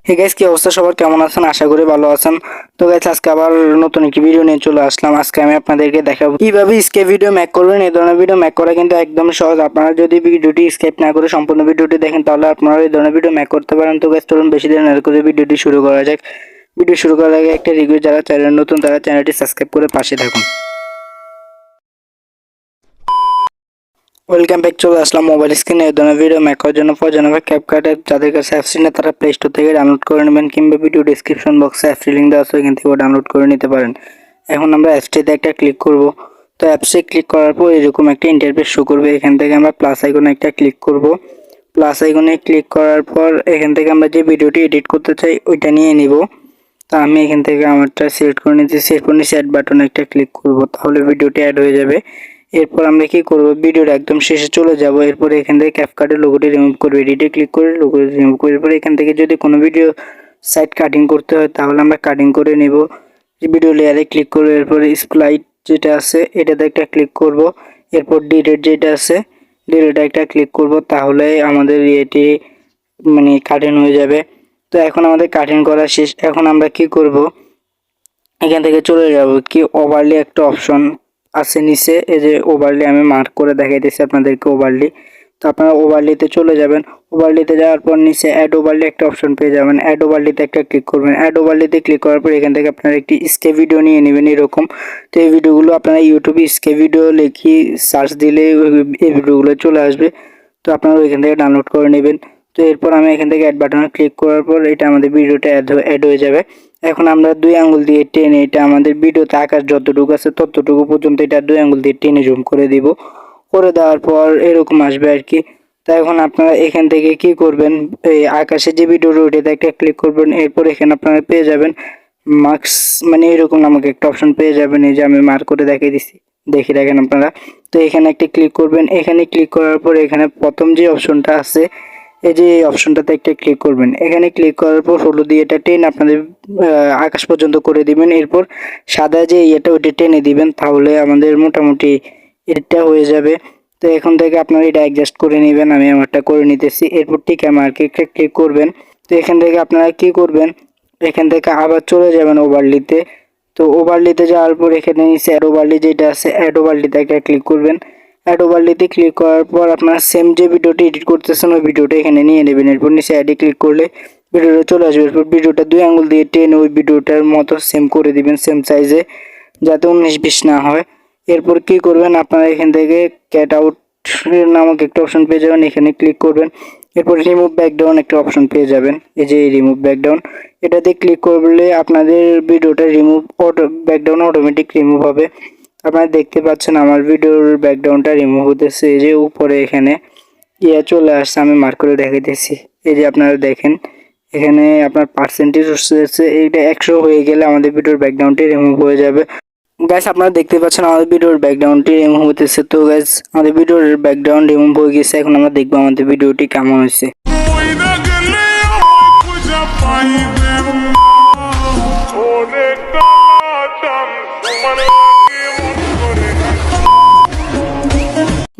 Hey guys, কি অবস্থা সবার? কেমন আছেন? আশা করি ভালো আছেন। তো গাইস, আজকে আবার নতুন একটি ভিডিও নিয়ে চলে আসলাম। আজকে আমি আপনাদেরকে দেখাবো কিভাবে স্কেপ ভিডিও মেক করবেন। এই ধরনের ভিডিও মেক করা কিন্তু একদম সহজ। আপনারা যদি ভিডিওটি স্কেপ না করে সম্পূর্ণ ভিডিওটি দেখেন তাহলে আপনারা এই ধরনের ভিডিও মেক করতে পারেন। তো গাইস, চলুন বেশি দেরি না করে ভিডিওটি শুরু করা যাক। ভিডিও শুরু করার আগে একটা রিকোয়েস্ট, যারা চ্যানেল নতুন তারা চ্যানেলটি সাবস্ক্রাইব করে পাশে থাকুন। ওয়েলকাম ব্যাক, চলে আসলাম মোবাইল স্ক্রিনে। এই ধরনের ভিডিও মেক করার জন্য প্রয়োজন হবে CapCut এর। যাদের কাছে অ্যাপস নেই তারা প্লে স্টোর থেকে ডাউনলোড করে নেবেন, কিংবা ভিডিও ডেসক্রিপশন বক্সে অ্যাপসটি লিঙ্ক দেওয়া আছে, এখান থেকে ডাউনলোড করে নিতে পারেন। এখন আমরা অ্যাপসটিতে একটা ক্লিক করব। তো অ্যাপসে ক্লিক করার পর এরকম একটা ইন্টারফেস শো করবে। এখান থেকে আমরা প্লাস আইকনে একটা ক্লিক করব। প্লাস আইকনে ক্লিক করার পর এখান থেকে আমরা যে ভিডিওটি এডিট করতে চাই ওইটা নিয়ে নিব। তো আমি এখান থেকে আমারটা সিলেক্ট করে নিতেছি। এরপর নিচে অ্যাড বাটনে একটা ক্লিক করব, তাহলে ভিডিওটি অ্যাড হয়ে যাবে। এরপর আমরা কি করব, ভিডিওর একদম শেষে চলে যাব। এরপর এখান থেকে CapCut এর লোগোটি রিমুভ করব। এডিটে ক্লিক করে লোগোটি রিমুভ করে এরপর এখান থেকে যদি কোনো ভিডিও সাইড কাটিং করতে হয় তাহলে আমরা কাটিং করে নেব। ভিডিও লেয়ারে ক্লিক করে এরপর স্প্লাইট যেটা আছে এটাতে একটা ক্লিক করব। এরপর ডিলিট যেটা আছে ডিলিটে একটা ক্লিক করব, তাহলে আমাদের এটি কাটিং হয়ে যাবে। তো এখন আমাদের কাটিং করা শেষ। এখন আমরা কি করব, এখান থেকে চলে যাব কি ওভারলি একটা অপশন আছে নিচে, এই যে ওভারলি আমি মার্ক করে দেখাইতেছি আপনাদেরকে ওভারলি। তো আপনারা ওভারলিতে চলে যাবেন। ওভারলিতে যাওয়ার পর নিচে অ্যাড ওভারলি একটা অপশন পেয়ে যাবেন। অ্যাড ওভারলিতে একটা ক্লিক করবেন। অ্যাড ওভারলিতে ক্লিক করার পর এখান থেকে আপনারা একটি স্কেপ ভিডিও নিয়ে নেবেন এরকম। তো এই ভিডিওগুলো আপনারা ইউটিউবে স্কেপ ভিডিও লিখি সার্চ দিলে এই ভিডিওগুলো চলে আসবে। তো আপনারা ওইখান থেকে ডাউনলোড করে নেবেন। তো এরপর আমি এখান থেকে অ্যাড বাটনে ক্লিক করার পর এটা আমাদের ভিডিওটা অ্যাড হয়ে যাবে। এখন আমরা 2 আঙ্গুল দিয়ে টেনে এটা আমাদের ভিডিওতে আকার যতটুকু আছে ততটুকু পর্যন্ত এটা 2 আঙ্গুল দিয়ে টেনে জুম করে দিব। করে দেওয়ার পর এরকম আসবে আর কি। তো এখন আপনারা এখান থেকে কি করবেন, এই আকাশে যে ভিডিওটা ওইটাতে একটা ক্লিক করবেন। এরপর এখানে আপনারা পেয়ে যাবেন মার্কস, এরকম নামক একটা অপশন পেয়ে যাবেন। এই যে আমি মার্ক করে দেখিয়ে দিচ্ছি, দেখে রাখেন আপনারা। তো এখানে একটা ক্লিক করবেন। এখানে ক্লিক করার পর এখানে প্রথম যে অপশনটা আছে এই যে এই অপশনটাতে একটা ক্লিক করবেন। এখানে ক্লিক করার পর হলুদ দিয়ে এটা টেনে আপনাদের আকাশ পর্যন্ত করে দিবেন। এরপর সাদা যে এটা ওইটা টেনে দিবেন, তাহলে আমাদের মোটামুটি এটা হয়ে যাবে। তো এখন থেকে আপনারা এটা অ্যাডজাস্ট করে নেবেন। আমি আমারটা করে নিতেছি। এরপর ঠিক মার্কে ক্লিক করবেন। তো এখান থেকে আপনারা কি করবেন, এখান থেকে আবার চলে যাবেন ওভারলিতে। তো ওভারলিতে যাওয়ার পর এখানে নিচে অ্যাড ওভারলি যেটা আছে অ্যাড ওভারলিতে একটা ক্লিক করবেন। অ্যাড ওভারলিতে ক্লিক করার পর আপনারা সেম যে ভিডিওটি এডিট করতেছেন ওই ভিডিওটা এখানে নিয়ে নেবেন। এরপর নিচে অ্যাডে ক্লিক করলে ভিডিওটা চলে আসবে। এরপর ভিডিওটা 2 আঙ্গুল দিয়ে টেনে ওই ভিডিওটার মতো সেম করে দিবেন, সেম সাইজে, যাতে 19-20 না হয়। এরপর কি করবেন, আপনারা এখান থেকে ক্যাট আউট নামক একটা অপশন পেয়ে যাবেন, এখানে ক্লিক করবেন। এরপর রিমুভ ব্যাকগ্রাউন্ড একটা অপশন পেয়ে যাবেন, এই যে রিমুভ ব্যাকগ্রাউন্ড, এটাতে ক্লিক করলে আপনাদের ভিডিওটা ব্যাকগ্রাউন্ড অটোমেটিক রিমুভ হবে। আপনারা দেখতে পাচ্ছেন আমার ভিডিওর ব্যাকগ্রাউন্ডটা রিমুভ হতেছে। এই যে উপরে এখানে চলে আসছে, আমি মার্ক করে দেখাইতেছি। এই যে আপনারা দেখেন এখানে আপনার পার্সেন্টেজ হচ্ছে, এইটা 100 হয়ে গেলে আমাদের ভিডিওর ব্যাকগ্রাউন্ডটি রিমুভ হয়ে যাবে। গাইস, আপনারা দেখতে পাচ্ছেন আমাদের ভিডিওর ব্যাকগ্রাউন্ডটি রিমুভ হতেছে। তো গাইস, আমাদের ভিডিওর ব্যাকগ্রাউন্ড রিমুভ হয়ে গেছে। এখন আমরা দেখবো আমাদের ভিডিওটি কেমন হয়েছে।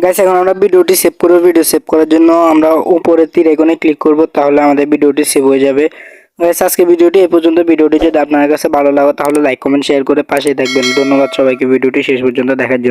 গাইস, এখন আমরা ভিডিওটি সেভ করব। ভিডিও সেভ করার জন্য আমরা উপরে তীর আইকনে ক্লিক করব, তাহলে আমাদের ভিডিওটি সেভ হয়ে যাবে। গাইস, আজকে ভিডিওটি এই পর্যন্ত। ভিডিওটি যদি আপনার কাছে ভালো লাগে তাহলে লাইক কমেন্ট শেয়ার করে পাশে থাকবেন। ধন্যবাদ সবাইকে ভিডিওটি শেষ পর্যন্ত দেখার জন্য।